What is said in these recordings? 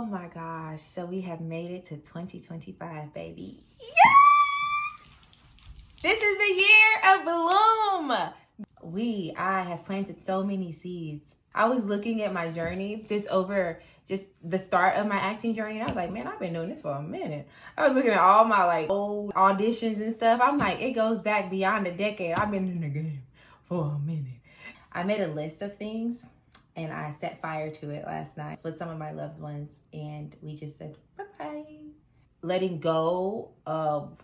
my gosh. So we have made it to 2025, baby. This is the year of bloom. I have planted so many seeds. I was looking at my journey just the start of my acting journey. And I was like, man, I've been doing this for a minute. I was looking at all my old auditions and stuff. I'm like, it goes back beyond a decade. I've been in the game for a minute. I made a list of things and I set fire to it last night with some of my loved ones. And we just said, bye-bye. Letting go of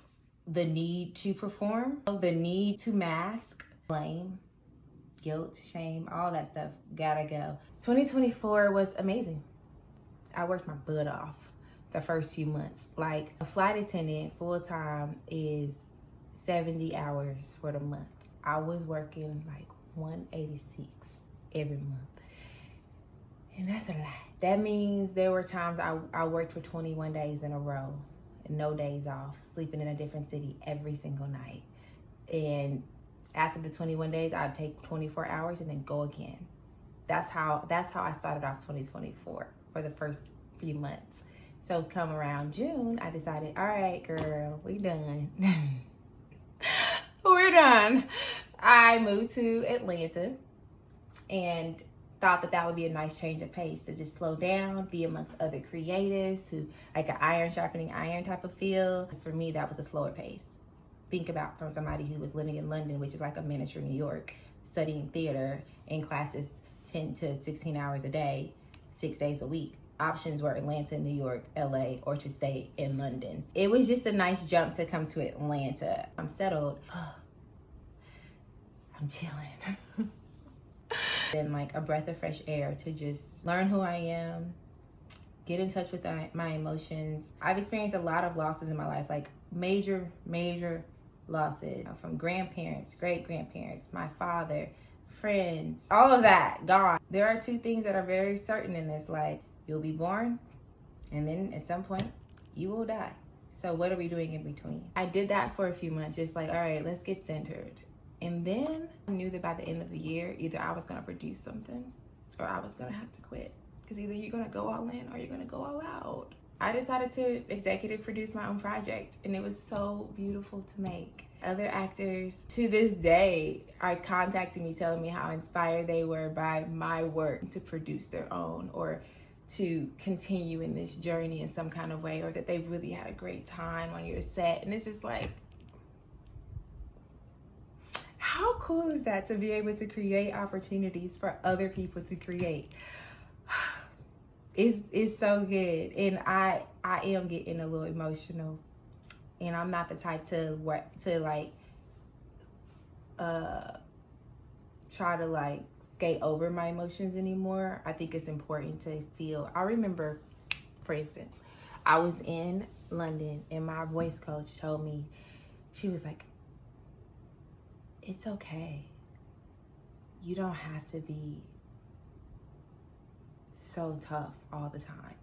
the need to perform, the need to mask, blame, guilt, shame, all that stuff gotta go. 2024 was amazing. I worked my butt off the first few months. Like, a flight attendant full-time is 70 hours for the month. I was working 186 every month. And that's a lot. That means there were times I worked for 21 days in a row, no days off, sleeping in a different city every single night. And after the 21 days, I'd take 24 hours and then go again. That's how I started off 2024 for the first few months. So come around June, I decided, all right, girl, we done. We're done. I moved to Atlanta and thought that would be a nice change of pace to just slow down, be amongst other creatives, to like an iron sharpening iron type of feel. For me, that was a slower pace. Think about from somebody who was living in London, which is like a miniature New York, studying theater in classes 10 to 16 hours a day, 6 days a week. Options were Atlanta, New York, LA, or to stay in London. It was just a nice jump to come to Atlanta. I'm settled. I'm chilling. And a breath of fresh air to just learn who I am, get in touch with my emotions. I've experienced a lot of losses in my life, major losses from grandparents, great-grandparents, my father, friends, all of that gone. There are two things that are very certain in this life. You'll be born, and then at some point, you will die. So what are we doing in between? I did that for a few months, just all right, let's get centered. And then I knew that by the end of the year, either I was gonna produce something or I was gonna have to quit. Because either you're gonna go all in or you're gonna go all out. I decided to executive produce my own project, and it was so beautiful to make. Other actors to this day are contacting me, telling me how inspired they were by my work to produce their own or to continue in this journey in some kind of way, or that they really had a great time on your set. And it's just how cool is that to be able to create opportunities for other people to create? It's so good. And I am getting a little emotional, and I'm not the type to try to skate over my emotions anymore. I think it's important to feel. I remember, for instance, I was in London and my voice coach told me, she was like, it's okay. You don't have to be so tough all the time.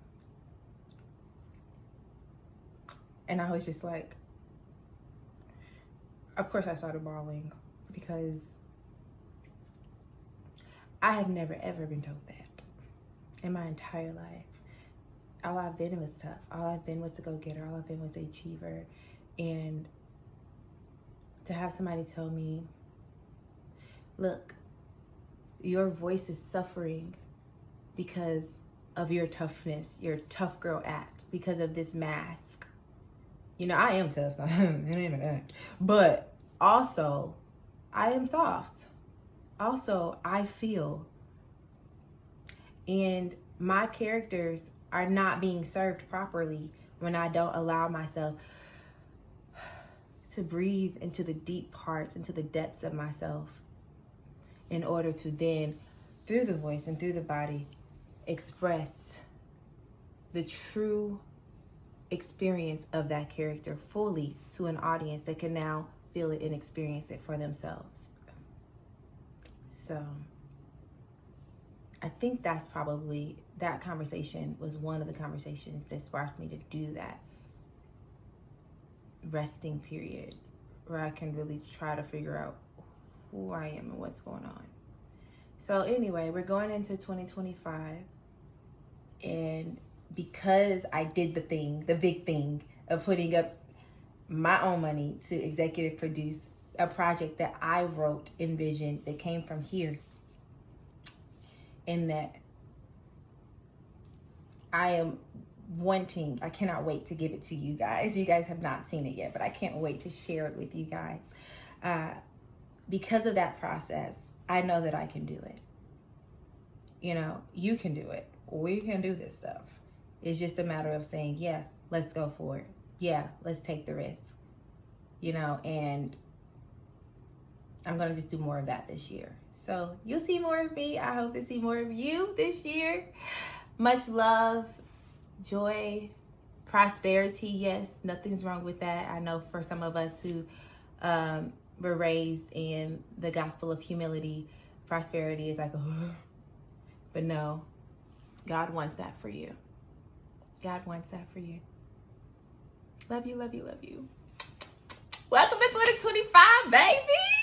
And I was just of course I started bawling, because I have never ever been told that in my entire life. All I've been was tough. All I've been was a go-getter. All I've been was an achiever. And to have somebody tell me, look, your voice is suffering because of your toughness, your tough girl act, because of this mask. I am tough, it ain't an act. But also, I am soft. Also, I feel. And my characters are not being served properly when I don't allow myself to breathe into the deep parts, into the depths of myself, in order to then, through the voice and through the body, express the true experience of that character fully to an audience that can now feel it and experience it for themselves. So I think that's probably, that conversation was one of the conversations that sparked me to do that resting period, where I can really try to figure out who I am and what's going on. So anyway, we're going into 2025, and because I did the big thing of putting up my own money to executive produce a project that I wrote, envisioned, that came from here, and that I cannot wait to give it to you guys. You guys have not seen it yet, but I can't wait to share it with you guys. Because of that process, I know that I can do it. You know, you can do it. We can do this stuff. It's just a matter of saying, yeah, let's go for it. Yeah, let's take the risk. You know, and I'm going to just do more of that this year. So you'll see more of me. I hope to see more of you this year. Much love, joy, prosperity. Yes, nothing's wrong with that. I know for some of us who were raised in the gospel of humility, prosperity is like, oh. But no, God wants that for you. God wants that for you. Love you, love you, love you. Welcome to 2025, baby.